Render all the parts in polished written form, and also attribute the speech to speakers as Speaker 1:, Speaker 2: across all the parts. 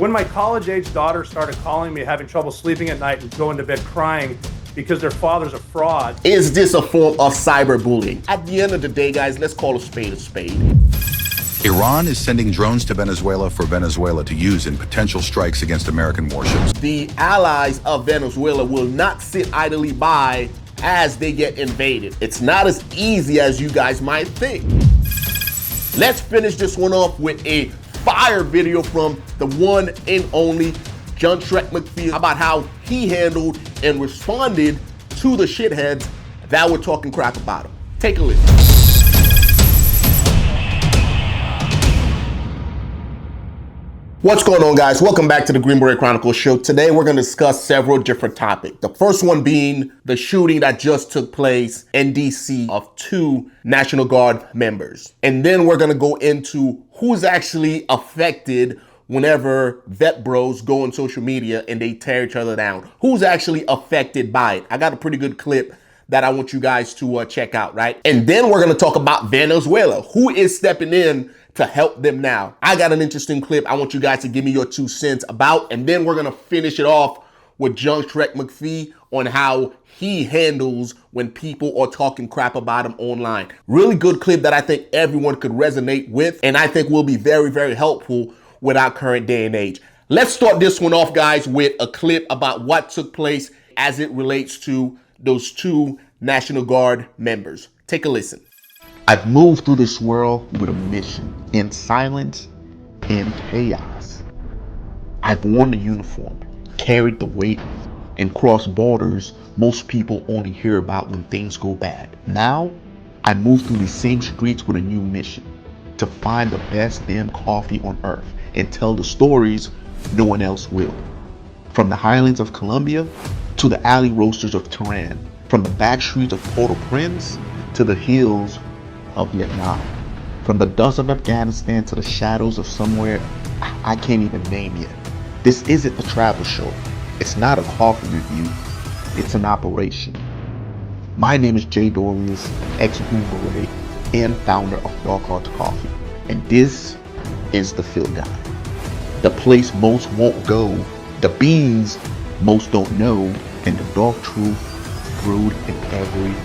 Speaker 1: When my college-age daughter started calling me, having trouble sleeping at night and going to bed crying because their father's a fraud.
Speaker 2: Is this a form of cyberbullying? At the end of the day, guys, let's call a spade a spade.
Speaker 3: Iran is sending drones to Venezuela for Venezuela to use in potential strikes against American warships.
Speaker 2: The allies of Venezuela will not sit idly by as they get invaded. It's not as easy as you guys might think. Let's finish this one off with a fire video from the one and only Shrek McPhee about how he handled and responded to the shitheads that were talking crap about him. Take a listen. What's going on, guys? Welcome back to the Green Beret Chronicles show. Today we're going to discuss several different topics. The first one being the shooting that just took place in DC of 2 National Guard members. And then we're going to go into who's actually affected whenever vet bros go on social media and they tear each other down. Who's actually affected by it? I got a pretty good clip that I want you guys to check out, right? And then we're going to talk about Venezuela. Who is stepping in to help them now? I got an interesting clip I want you guys to give me your 2 cents about, and then we're going to finish it off with Shrek McPhee on how he handles when people are talking crap about him online. Really good clip that I think everyone could resonate with, and I think will be very, very helpful with our current day and age. Let's start this one off, guys, with a clip about what took place as it relates to those 2 National Guard members. Take a listen.
Speaker 4: I've moved through this world with a mission, in silence and chaos. I've worn the uniform, carried the weight, and crossed borders most people only hear about when things go bad. Now, I move through these same streets with a new mission, to find the best damn coffee on earth and tell the stories no one else will. From the highlands of Colombia to the alley roasters of Tehran, from the back streets of Port-au-Prince to the hills of Vietnam, from the dust of Afghanistan to the shadows of somewhere I can't even name yet. This isn't a travel show. It's not a coffee review. It's an operation. My name is Dorleus, ex-Green Beret and founder of Dark Arts Coffee, and this is the Field Guide. The place most won't go, the beans most don't know, and the dark truth brewed in every mug.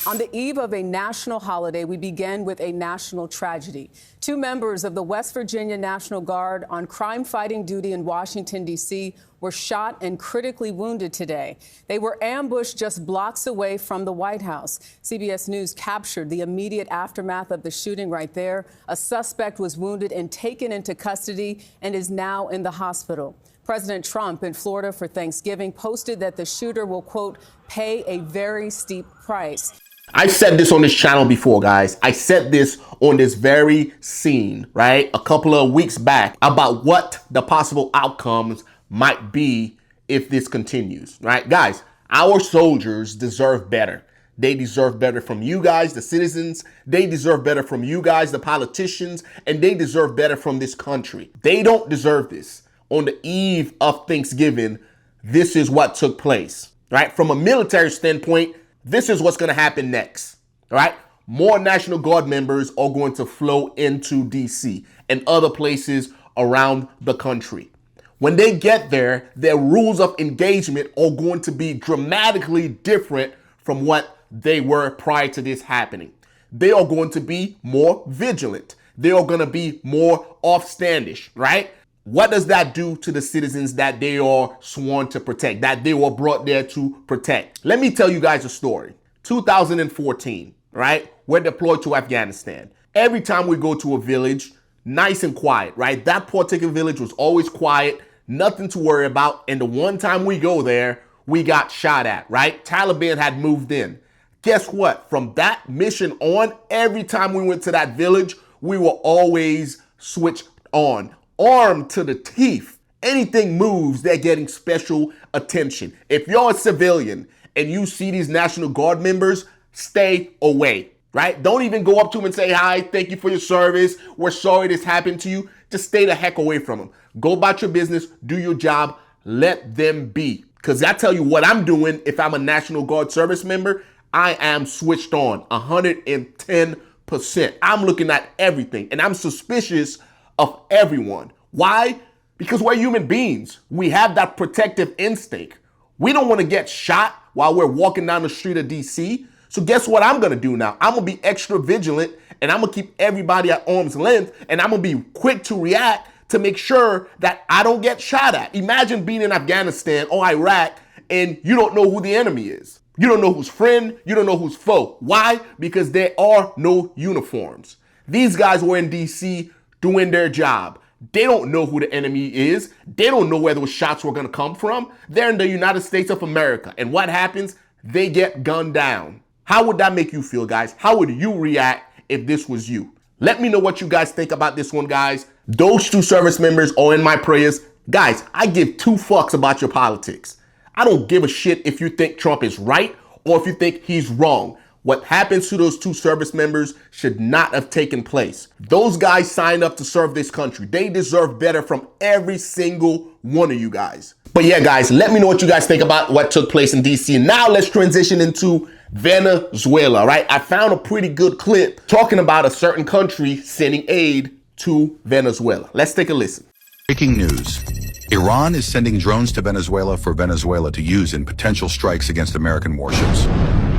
Speaker 5: On the eve of a national holiday, we begin with a national tragedy. 2 members of the West Virginia National Guard on crime-fighting duty in Washington, D.C. were shot and critically wounded today. They were ambushed just blocks away from the White House. CBS News captured the immediate aftermath of the shooting right there. A suspect was wounded and taken into custody and is now in the hospital. President Trump in Florida for Thanksgiving posted that the shooter will, quote, pay a very steep price.
Speaker 2: I said this on this channel before, guys. I said this on this very scene, right? A couple of weeks back about what the possible outcomes might be if this continues, right? Guys, our soldiers deserve better. They deserve better from you guys, the citizens. They deserve better from you guys, the politicians, and they deserve better from this country. They don't deserve this. On the eve of Thanksgiving, this is what took place, right? From a military standpoint, this is what's going to happen next, all right? More National Guard members are going to flow into DC and other places around the country. When they get there, their rules of engagement are going to be dramatically different from what they were prior to this happening. They are going to be more vigilant. They are going to be more offstandish, right? What does that do to the citizens that they are sworn to protect, that they were brought there to protect? Let me tell you guys a story. 2014, right? We're deployed to Afghanistan. Every time we go to a village, nice and quiet, right? That particular village was always quiet, nothing to worry about. And the one time we go there, we got shot at, right? Taliban had moved in. Guess what? From that mission on, every time we went to that village, we were always switched on. Armed to the teeth. Anything moves, they're getting special attention. If you're a civilian and you see these National Guard members, stay away, right? Don't even go up to them and say, hi, thank you for your service. We're sorry this happened to you. Just stay the heck away from them. Go about your business, do your job, let them be. Because I tell you what I'm doing if I'm a National Guard service member, I am switched on 110%. I'm looking at everything and I'm suspicious of everyone. Why? Because we're human beings. We have that protective instinct. We don't want to get shot while we're walking down the street of DC. So guess what I'm going to do now? I'm going to be extra vigilant and I'm going to keep everybody at arm's length and I'm going to be quick to react to make sure that I don't get shot at. Imagine being in Afghanistan or Iraq and you don't know who the enemy is. You don't know who's friend. You don't know who's foe. Why? Because there are no uniforms. These guys were in DC doing their job. They don't know who the enemy is. They don't know where those shots were going to come from. They're in the United States of America. And what happens? They get gunned down. How would that make you feel, guys? How would you react if this was you? Let me know what you guys think about this one, guys. Those two service members are in my prayers. Guys, I give two fucks about your politics. I don't give a shit if you think Trump is right or if you think he's wrong. What happens to those two service members should not have taken place. Those guys signed up to serve this country. They deserve better from every single one of you guys. But yeah, guys, let me know what you guys think about what took place in DC. Now let's transition into Venezuela, right? I found a pretty good clip talking about a certain country sending aid to Venezuela. Let's take a listen.
Speaker 3: Breaking news. Iran is sending drones to Venezuela for Venezuela to use in potential strikes against American warships.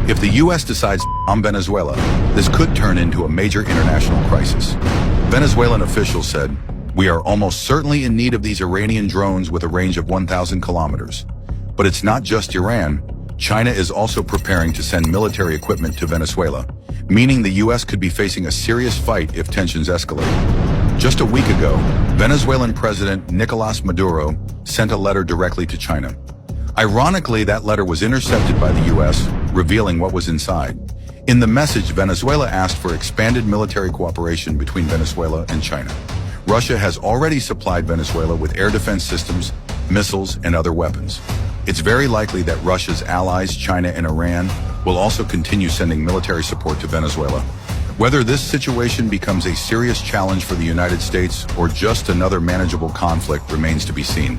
Speaker 3: If the U.S. decides to bomb Venezuela, this could turn into a major international crisis. Venezuelan officials said, "We are almost certainly in need of these Iranian drones with a range of 1,000 kilometers. But it's not just Iran. China is also preparing to send military equipment to Venezuela, meaning the U.S. could be facing a serious fight if tensions escalate." Just a week ago, Venezuelan President Nicolas Maduro sent a letter directly to China. Ironically, that letter was intercepted by the U.S., revealing what was inside. In the message, Venezuela asked for expanded military cooperation between Venezuela and China. Russia has already supplied Venezuela with air defense systems, missiles, and other weapons. It's very likely that Russia's allies, China and Iran, will also continue sending military support to Venezuela. Whether this situation becomes a serious challenge for the United States or just another manageable conflict remains to be seen.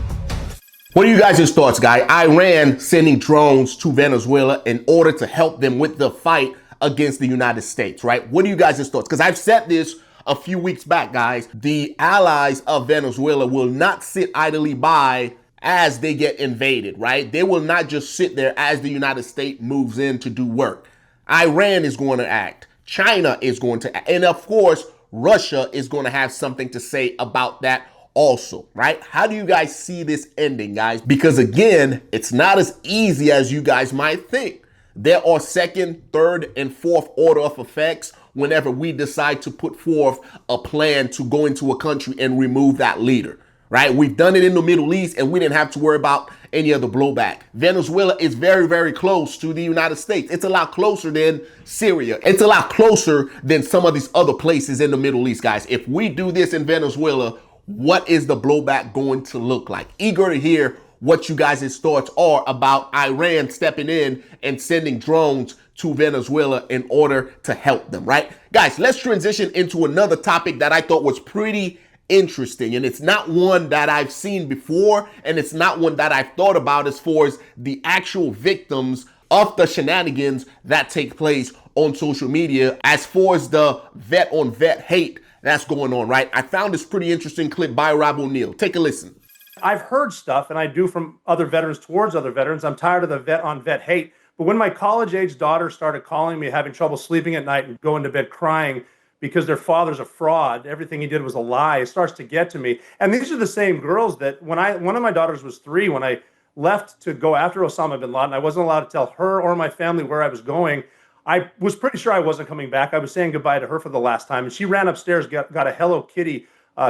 Speaker 2: What are you guys' thoughts, guys? Iran sending drones to Venezuela in order to help them with the fight against the United States, right? What are you guys' thoughts? Because I've said this a few weeks back, guys. The allies of Venezuela will not sit idly by as they get invaded, right? They will not just sit there as the United States moves in to do work. Iran is going to act. China is going to act. And of course, Russia is going to have something to say about that also, right? How do you guys see this ending, guys? Because again, it's not as easy as you guys might think. There are second, third, and fourth order of effects whenever we decide to put forth a plan to go into a country and remove that leader, right? We've done it in the Middle East and we didn't have to worry about any other blowback. Venezuela is very, very close to the United States. It's a lot closer than Syria. It's a lot closer than some of these other places in the Middle East, guys. If we do this in Venezuela, what is the blowback going to look like? Eager to hear what you guys' thoughts are about Iran stepping in and sending drones to Venezuela in order to help them, right? Guys, let's transition into another topic that I thought was pretty interesting. And it's not one that I've seen before, and it's not one that I've thought about as far as the actual victims of the shenanigans that take place on social media, as far as the vet on vet hate that's going on, right? I found this pretty interesting clip by Rob O'Neill. Take a listen.
Speaker 1: I've heard stuff, and I do from other veterans towards other veterans. I'm tired of the vet on vet hate. But when my college-age daughter started calling me, having trouble sleeping at night and going to bed crying because their father's a fraud, everything he did was a lie, it starts to get to me. And these are the same girls that one of my daughters was 3 when I left to go after Osama bin Laden. I wasn't allowed to tell her or my family where I was going. I was pretty sure I wasn't coming back. I was saying goodbye to her for the last time. And she ran upstairs, got a Hello Kitty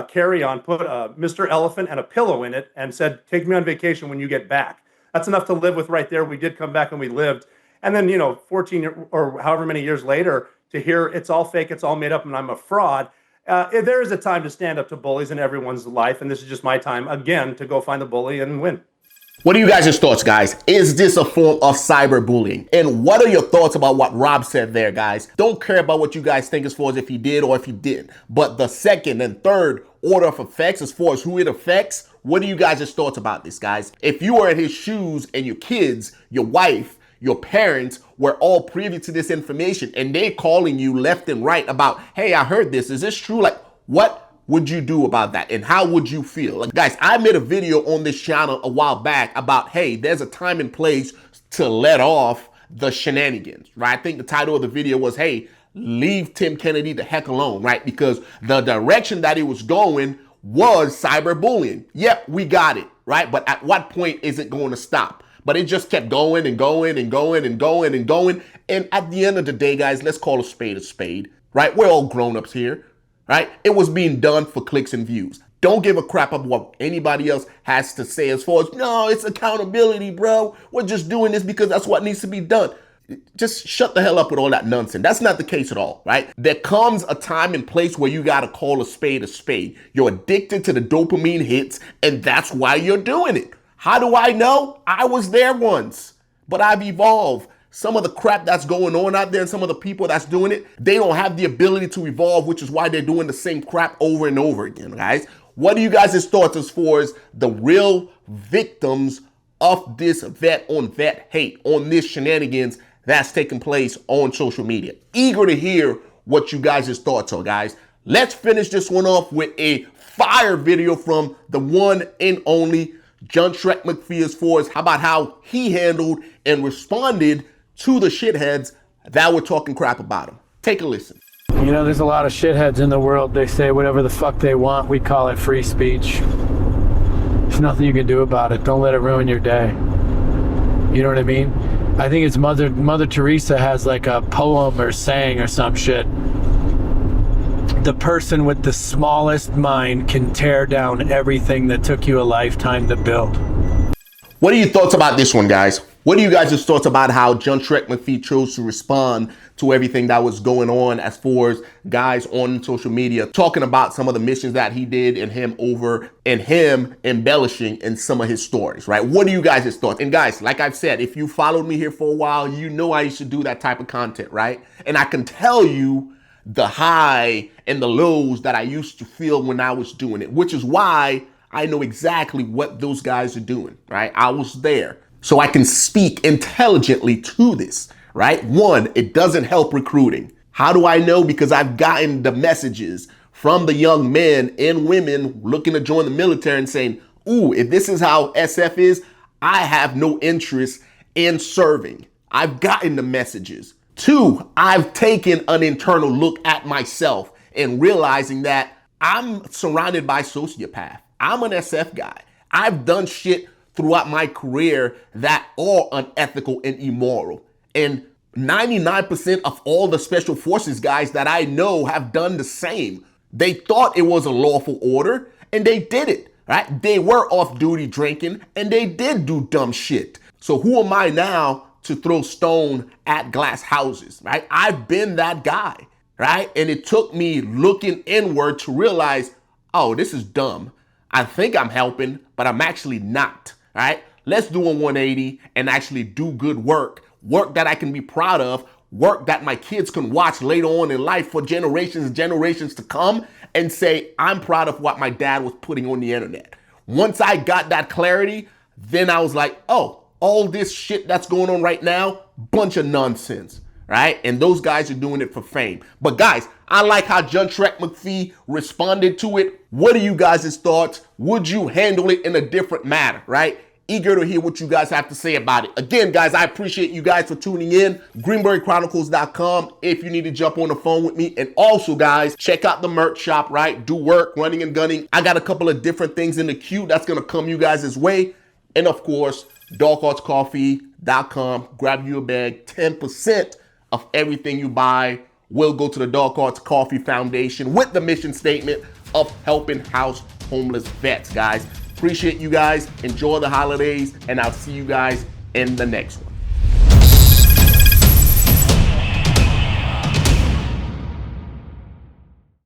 Speaker 1: carry-on, put Mr. Elephant and a pillow in it, and said, "Take me on vacation when you get back." That's enough to live with right there. We did come back and we lived. And then, 14 or however many years later, to hear it's all fake, it's all made up, and I'm a fraud. There is a time to stand up to bullies in everyone's life. And this is just my time, again, to go find a bully and win.
Speaker 2: What are you guys' thoughts, guys? Is this a form of cyberbullying? And what are your thoughts about what Rob said there, guys? Don't care about what you guys think as far as if he did or if he didn't. But the second and third order of effects, as far as who it affects, What are you guys' thoughts about this, guys? If you were in his shoes and your kids, your wife, your parents were all privy to this information and they're calling you left and right about, hey, I heard this. Is this true? Like, what would you do about that? And how would you feel? Like, guys, I made a video on this channel a while back about, hey, there's a time and place to let off the shenanigans, right? I think the title of the video was, hey, leave Tim Kennedy the heck alone, right? Because the direction that he was going was cyberbullying. Yep, we got it, right? But at what point is it going to stop? But it just kept going and going and going and going and going. And at the end of the day, guys, let's call a spade, right? We're all grown-ups here, right? It was being done for clicks and views. Don't give a crap about what anybody else has to say as far as, no, it's accountability, bro. We're just doing this because that's what needs to be done. Just shut the hell up with all that nonsense. That's not the case at all, right? There comes a time and place where you got to call a spade a spade. You're addicted to the dopamine hits, and that's why you're doing it. How do I know? I was there once, but I've evolved. Some of the crap that's going on out there and some of the people that's doing it, they don't have the ability to evolve, which is why they're doing the same crap over and over again, guys. What are you guys' thoughts as far as the real victims of this vet on vet hate, on this shenanigans that's taking place on social media? Eager to hear what you guys' thoughts are, guys. Let's finish this one off with a fire video from the one and only John Shrek McPhee as far as about how he handled and responded to the shitheads that were talking crap about him. Take a listen.
Speaker 6: You know, there's a lot of shitheads in the world. They say whatever the fuck they want. We call it free speech. There's nothing you can do about it. Don't let it ruin your day. You know what I mean? I think it's Mother Teresa has like a poem or saying or some shit. The person with the smallest mind can tear down everything that took you a lifetime to build.
Speaker 2: What are your thoughts about this one, guys? What are you guys' thoughts about how John Shrek McPhee chose to respond to everything that was going on as far as guys on social media talking about some of the missions that he did and him embellishing in some of his stories, right? What are you guys' thoughts? And guys, like I've said, if you followed me here for a while, you know I used to do that type of content, right? And I can tell you the high and the lows that I used to feel when I was doing it, which is why I know exactly what those guys are doing, right? I was there. So I can speak intelligently to this, right? One, it doesn't help recruiting. How do I know? Because I've gotten the messages from the young men and women looking to join the military and saying, ooh, if this is how SF is, I have no interest in serving. I've gotten the messages. Two, I've taken an internal look at myself and realizing that I'm surrounded by sociopaths. I'm an SF guy. I've done shit throughout my career that are unethical and immoral. And 99% of all the special forces guys that I know have done the same. They thought it was a lawful order and they did it, right? They were off duty drinking and they did do dumb shit. So who am I now to throw stone at glass houses, right? I've been that guy, right? And it took me looking inward to realize, oh, this is dumb. I think I'm helping, but I'm actually not, right? Let's do a 180 and actually do good work that I can be proud of, work that my kids can watch later on in life for generations and generations to come and say, I'm proud of what my dad was putting on the internet. Once I got that clarity, then I was like, oh, all this shit that's going on right now, bunch of nonsense, right? And those guys are doing it for fame. But guys, I like how John Shrek McPhee responded to it. What are you guys' thoughts? Would you handle it in a different manner, right? Eager to hear what you guys have to say about it. Again, guys, I appreciate you guys for tuning in. GreenBeretChronicles.com if you need to jump on the phone with me. And also, guys, check out the merch shop, right? Do work, running and gunning. I got a couple of different things in the queue that's going to come you guys' way. And of course, DogHeartsCoffee.com. Grab you a bag. 10% of everything you buy will go to the Dog Hearts Coffee Foundation with the mission statement of helping house homeless vets, guys. Appreciate you guys. Enjoy the holidays, and I'll see you guys in the next one.